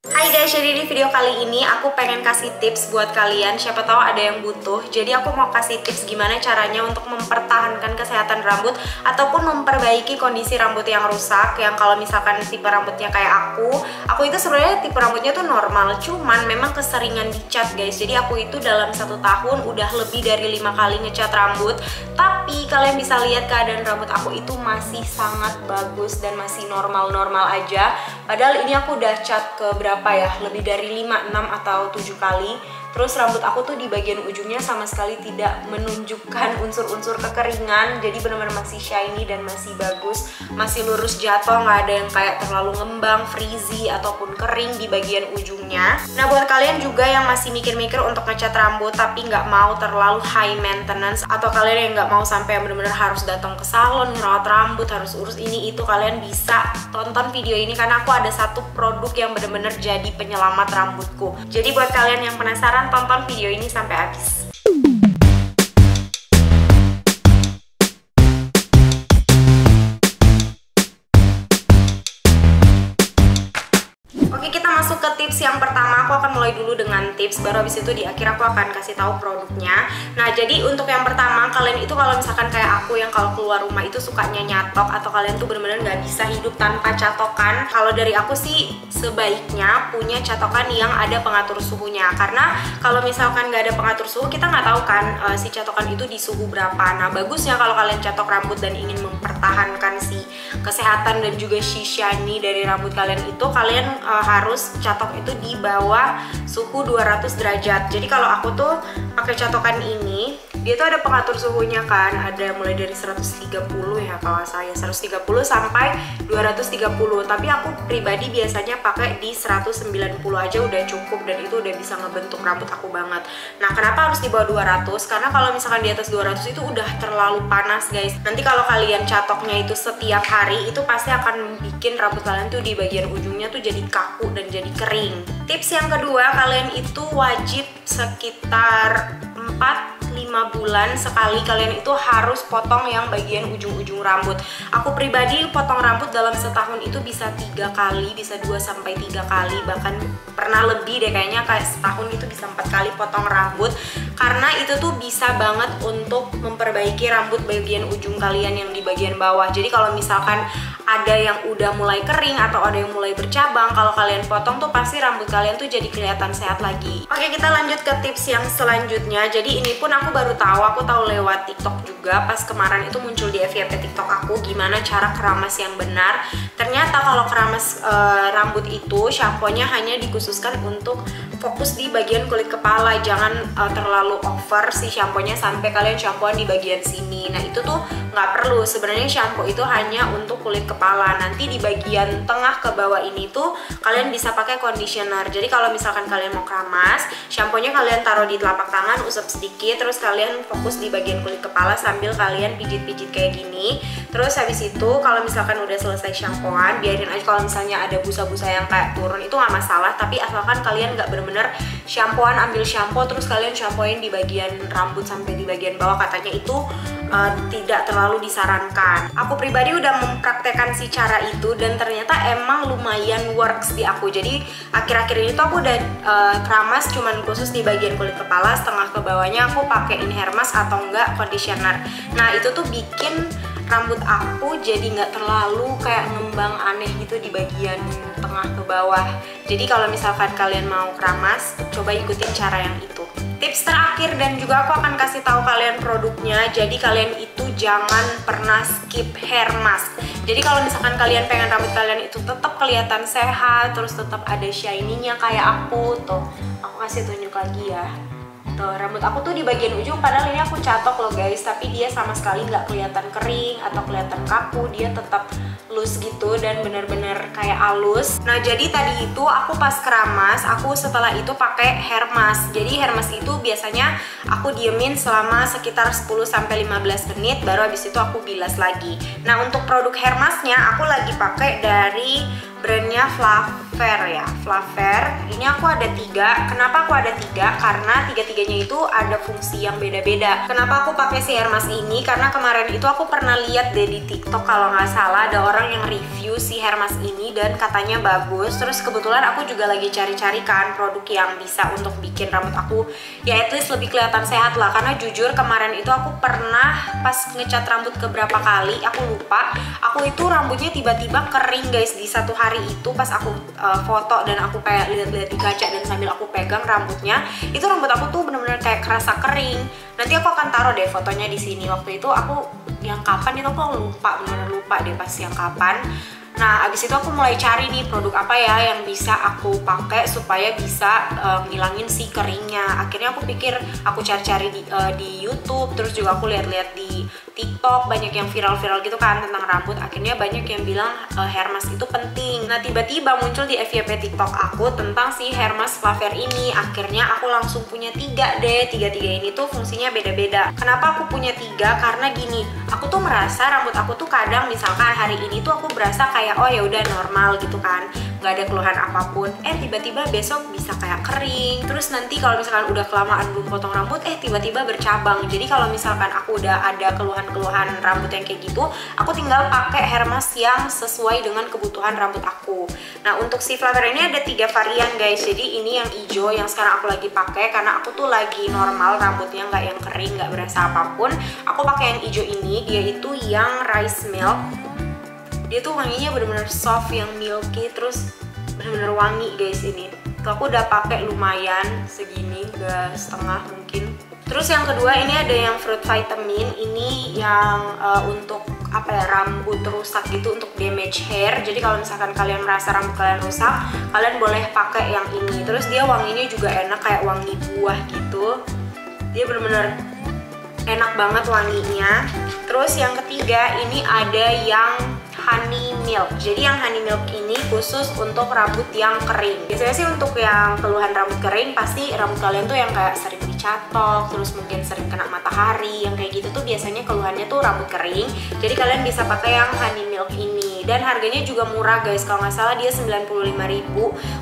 Hai guys, jadi di video kali ini aku pengen kasih tips buat kalian. Siapa tahu ada yang butuh. Jadi aku mau kasih tips gimana caranya untuk mempertahankan kesehatan rambut ataupun memperbaiki kondisi rambut yang rusak. Yang kalau misalkan tipe rambutnya kayak aku itu sebenarnya tipe rambutnya tuh normal, cuman memang keseringan dicat guys. Jadi aku itu dalam 1 tahun udah lebih dari 5 kali ngecat rambut. Tapi kalian bisa lihat keadaan rambut aku itu masih sangat bagus dan masih normal-normal aja. Padahal ini aku udah cat ke berapa ya, lebih dari 5, 6 atau 7 kali. Terus rambut aku tuh di bagian ujungnya sama sekali tidak menunjukkan unsur-unsur kekeringan. Jadi benar-benar masih shiny dan masih bagus, masih lurus jatuh, nggak ada yang kayak terlalu ngembang, frizzy ataupun kering di bagian ujungnya. Nah buat kalian juga yang masih mikir-mikir untuk ngecat rambut tapi nggak mau terlalu high maintenance, atau kalian yang nggak mau sampai benar-benar harus datang ke salon ngerawat rambut, harus urus ini itu, kalian bisa tonton video ini karena aku ada satu produk yang benar-benar jadi penyelamat rambutku. Jadi buat kalian yang penasaran, tonton video ini sampai habis. Oke, kita masuk ke tips yang pertama. Aku akan mulai dulu dengan tips, baru habis itu di akhir aku akan kasih tahu produknya. Nah, jadi untuk yang pertama, kalian itu kalau misalkan kayak aku yang kalau keluar rumah itu sukanya nyatok, atau kalian tuh bener-bener nggak bisa hidup tanpa catokan. Kalau dari aku sih sebaiknya punya catokan yang ada pengatur suhunya, karena kalau misalkan nggak ada pengatur suhu, kita nggak tahu kan si catokan itu di suhu berapa. Nah, bagusnya kalau kalian catok rambut dan ingin mempertahankan si kesehatan dan juga si shiny dari rambut kalian itu, kalian harus catok itu di bawah suhu 200 derajat. Jadi kalau aku tuh pakai catokan ini, dia tuh ada pengatur suhunya kan, ada mulai dari 130 ya kalau saya, 130 sampai 230. Tapi aku pribadi biasanya pakai di 190 aja udah cukup, dan itu udah bisa ngebentuk rambut aku banget. Nah kenapa harus di bawah 200? Karena kalau misalkan di atas 200 itu udah terlalu panas guys. Nanti kalau kalian catoknya itu setiap hari, itu pasti akan bikin rambut kalian tuh di bagian ujungnya tuh jadi kaku dan jadi kering. Tips yang kedua, kalian itu wajib sekitar 4-5 bulan sekali kalian itu harus potong yang bagian ujung-ujung rambut. Aku pribadi potong rambut dalam setahun itu bisa 3 kali, bisa 2-3 kali, bahkan pernah lebih deh kayaknya, kayak setahun itu bisa 4 kali potong rambut. Karena itu tuh bisa banget untuk memperbaiki rambut bagian ujung kalian yang di bagian bawah. Jadi kalau misalkan ada yang udah mulai kering atau ada yang mulai bercabang, kalau kalian potong tuh pasti rambut kalian tuh jadi kelihatan sehat lagi. Oke, kita lanjut ke tips yang selanjutnya. Jadi ini pun aku baru tahu, aku tahu lewat TikTok juga. Pas kemarin itu muncul di FYP TikTok aku gimana cara keramas yang benar. Ternyata kalau keramas rambut itu shampoo-nya hanya dikhususkan untuk fokus di bagian kulit kepala. Jangan terlalu over si shampoo-nya sampai kalian shampooan di bagian sini. Nah itu tuh nggak perlu. Sebenarnya shampoo itu hanya untuk kulit kepala. Nanti di bagian tengah ke bawah ini tuh kalian bisa pakai conditioner. Jadi kalau misalkan kalian mau keramas, shampoo-nya kalian taruh di telapak tangan, usap sedikit, terus kalian fokus di bagian kulit kepala sambil kalian pijit-pijit kayak gini. Terus habis itu kalau misalkan udah selesai shampooan, biarin aja. Kalau misalnya ada busa-busa yang kayak turun itu nggak masalah, tapi asalkan kalian nggak bener-bener shampooan, ambil shampoo terus kalian shampooin di bagian rambut sampai di bagian bawah. Katanya itu tidak terlalu disarankan. Aku pribadi udah mempraktekkan si cara itu dan ternyata emang lumayan works di aku. Jadi akhir-akhir ini tuh aku udah keramas cuman khusus di bagian kulit kepala, setengah ke bawahnya aku pakein hair mask atau enggak conditioner. Nah itu tuh bikin rambut aku jadi nggak terlalu kayak ngembang aneh gitu di bagian tengah ke bawah. Jadi kalau misalkan kalian mau keramas, coba ikutin cara yang itu. Tips terakhir, dan juga aku akan kasih tahu kalian produknya. Jadi kalian itu jangan pernah skip hair mask. Jadi kalau misalkan kalian pengen rambut kalian itu tetap kelihatan sehat, terus tetap ada shiny-nya kayak aku tuh. Aku kasih tunjuk lagi ya. Tuh, rambut aku tuh di bagian ujung, padahal ini aku catok loh guys, tapi dia sama sekali nggak kelihatan kering atau kelihatan kaku. Dia tetap loose gitu dan bener-bener kayak halus. Nah jadi tadi itu aku pas keramas, aku setelah itu pakai hair mask. Jadi hair mask itu biasanya aku diemin selama sekitar 10-15 menit, baru habis itu aku bilas lagi. Nah untuk produk hair masknya aku lagi pakai dari brandnya Flaver ya, Flaver. Ini aku ada 3. Kenapa aku ada 3? Karena tiga-tiganya itu ada fungsi yang beda-beda. Kenapa aku pakai si hair mask ini? Karena kemarin itu aku pernah lihat deh di TikTok kalau nggak salah ada orang yang review si hair mask ini dan katanya bagus. Terus kebetulan aku juga lagi cari-cari kan produk yang bisa untuk bikin rambut aku ya at least lebih kelihatan sehat lah. Karena jujur kemarin itu aku pernah pas ngecat rambut keberapa kali aku lupa, aku itu rambutnya tiba-tiba kering guys di satu hari itu pas aku foto dan aku kayak lihat-lihat di kaca dan sambil aku pegang rambutnya, itu rambut aku tuh bener-bener kayak kerasa kering. Nanti aku akan taruh deh fotonya di sini. Waktu itu aku yang kapan itu aku lupa, bener-bener lupa deh pas yang kapan. Nah, abis itu aku mulai cari nih produk apa ya yang bisa aku pakai supaya bisa ngilangin si keringnya. Akhirnya aku pikir, aku cari-cari di YouTube, terus juga aku lihat-lihat di TikTok, banyak yang viral-viral gitu kan tentang rambut. Akhirnya banyak yang bilang hair mask itu penting. Nah, tiba-tiba muncul di FYP TikTok aku tentang si hair mask Flaver ini. Akhirnya aku langsung punya 3 deh. Tiga-tiga ini tuh fungsinya beda-beda. Kenapa aku punya 3? Karena gini, aku tuh merasa rambut aku tuh kadang misalkan hari ini tuh aku berasa kayak oh ya udah normal gitu kan, nggak ada keluhan apapun. Tiba-tiba besok bisa kayak kering. Terus nanti kalau misalkan udah kelamaan belum potong rambut, tiba-tiba bercabang. Jadi kalau misalkan aku udah ada keluhan-keluhan rambut yang kayak gitu, aku tinggal pakai hair mask yang sesuai dengan kebutuhan rambut aku. Nah, untuk si Flaver ini ada 3 varian guys. Jadi ini yang hijau yang sekarang aku lagi pakai karena aku tuh lagi normal rambutnya, nggak yang kering, nggak berasa apapun. Aku pakai yang hijau ini, dia itu yang rice milk. Dia tuh wanginya bener-bener soft, yang milky, terus bener-bener wangi guys ini. Tuh aku udah pakai lumayan segini, udah setengah mungkin. Terus yang kedua ini ada yang fruit vitamin. Ini yang untuk apa ya, rambut rusak gitu, untuk damage hair. Jadi kalau misalkan kalian merasa rambut kalian rusak, kalian boleh pakai yang ini. Terus dia wanginya juga enak, kayak wangi buah gitu. Dia bener-bener enak banget wanginya. Terus yang ketiga ini ada yang honey milk. Jadi yang honey milk ini khusus untuk rambut yang kering. Biasanya sih untuk yang keluhan rambut kering, pasti rambut kalian tuh yang kayak sering dicatok, terus mungkin sering kena matahari, yang kayak gitu tuh biasanya keluhannya tuh rambut kering. Jadi kalian bisa pakai yang honey milk ini. Dan harganya juga murah guys, kalau nggak salah dia 95.000,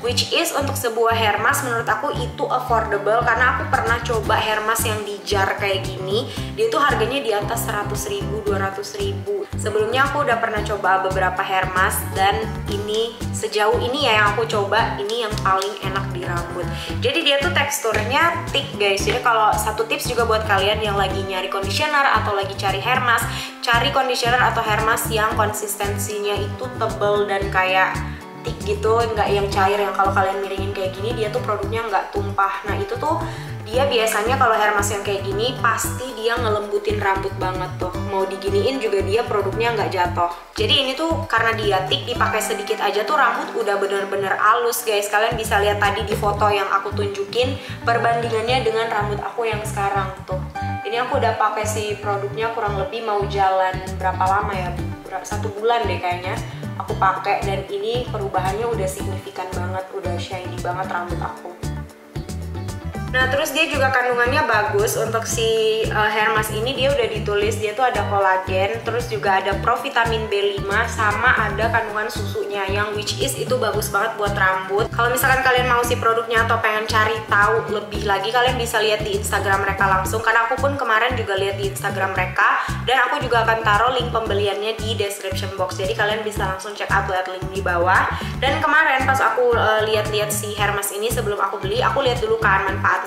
which is untuk sebuah hair mask menurut aku itu affordable. Karena aku pernah coba hair mask yang di jar kayak gini, dia tuh harganya di atas 100.000, 200.000. Sebelumnya aku udah pernah coba beberapa hair mask dan ini sejauh ini ya yang aku coba, ini yang paling enak di rambut. Jadi dia tuh teksturnya thick guys. Jadi kalau satu tips juga buat kalian yang lagi nyari conditioner atau lagi cari hair mask, cari conditioner atau hair mask yang konsistensinya itu tebel dan kayak thick gitu, nggak yang cair, yang kalau kalian miringin kayak gini dia tuh produknya nggak tumpah. Nah itu tuh dia biasanya kalau hair mask yang kayak gini pasti dia ngelembutin rambut banget tuh. Mau diginiin juga dia produknya nggak jatuh. Jadi ini tuh karena dia thick, dipakai sedikit aja tuh rambut udah bener-bener halus guys. Kalian bisa lihat tadi di foto yang aku tunjukin perbandingannya dengan rambut aku yang sekarang tuh. Ini aku udah pakai si produknya kurang lebih mau jalan berapa lama ya? 1 bulan deh kayaknya aku pakai, dan ini perubahannya udah signifikan banget, udah shiny banget rambut aku. Nah terus dia juga kandungannya bagus. Untuk si hair mask ini dia udah ditulis dia tuh ada kolagen, terus juga ada provitamin B5, sama ada kandungan susunya yang which is itu bagus banget buat rambut. Kalau misalkan kalian mau si produknya atau pengen cari tahu lebih lagi, kalian bisa lihat di Instagram mereka langsung, karena aku pun kemarin juga lihat di Instagram mereka, dan aku juga akan taruh link pembeliannya di description box. Jadi kalian bisa langsung check out, lihat link di bawah. Dan kemarin pas aku lihat-lihat si hair mask ini sebelum aku beli, aku lihat dulu kan manfaat.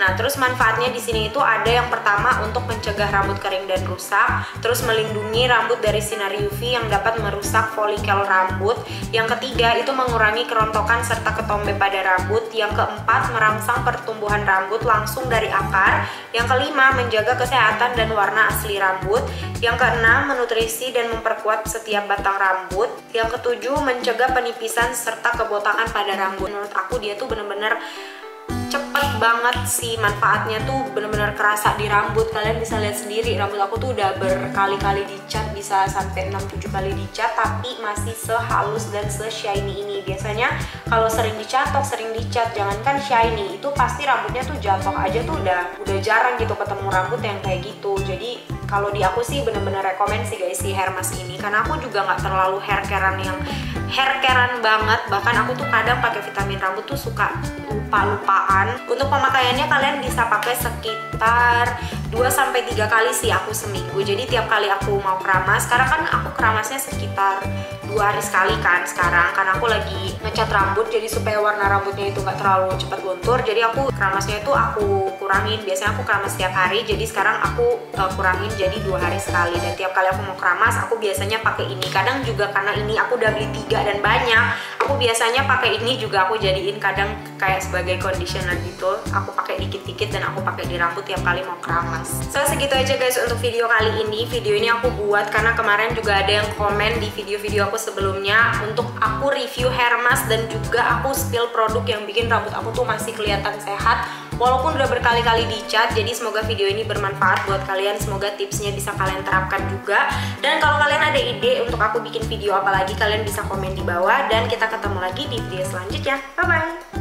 Nah, terus manfaatnya di sini itu ada yang pertama untuk mencegah rambut kering dan rusak, terus melindungi rambut dari sinar UV yang dapat merusak folikel rambut. Yang ketiga itu mengurangi kerontokan serta ketombe pada rambut. Yang keempat merangsang pertumbuhan rambut langsung dari akar. Yang kelima menjaga kesehatan dan warna asli rambut. Yang keenam menutrisi dan memperkuat setiap batang rambut. Yang ketujuh mencegah penipisan serta kebotakan pada rambut. Menurut aku dia tuh bener-bener cepet banget sih manfaatnya, tuh bener-bener kerasa di rambut. Kalian bisa lihat sendiri rambut aku tuh udah berkali-kali dicat, bisa sampai 6-7 kali dicat, tapi masih sehalus dan se-shiny ini. Biasanya kalau sering dicatok, sering dicat, jangankan shiny, itu pasti rambutnya tuh jatuh aja tuh udah jarang gitu ketemu rambut yang kayak gitu. Jadi Kalau di aku sih bener-bener rekomen sih guys si hair mask ini, karena aku juga nggak terlalu hair carean banget. Bahkan aku tuh kadang pakai vitamin rambut tuh suka lupa-lupaan. Untuk pemakaiannya kalian bisa pakai sekitar 2-3 kali sih aku seminggu. Jadi tiap kali aku mau keramas, sekarang kan aku keramasnya sekitar 2 hari sekali kan sekarang, karena aku lagi ngecat rambut, jadi supaya warna rambutnya itu nggak terlalu cepat luntur. Jadi aku keramasnya itu aku kurangin, biasanya aku keramas setiap hari, jadi sekarang aku kurangin jadi 2 hari sekali. Dan tiap kali aku mau keramas aku biasanya pakai ini. Kadang juga karena ini aku udah beli 3 dan banyak, aku biasanya pakai ini juga, aku jadiin kadang kayak sebagai conditioner gitu. Aku pakai dikit-dikit dan aku pakai di rambut tiap kali mau keramas. So segitu aja guys untuk video kali ini. Video ini aku buat karena kemarin juga ada yang komen di video-video aku sebelumnya untuk aku review hair mask dan juga aku spill produk yang bikin rambut aku tuh masih kelihatan sehat walaupun udah berkali-kali dicat. Jadi semoga video ini bermanfaat buat kalian, semoga tipsnya bisa kalian terapkan juga. Dan kalau kalian ada ide untuk aku bikin video apa lagi, kalian bisa komen di bawah dan kita ketemu lagi di video selanjutnya. Bye bye.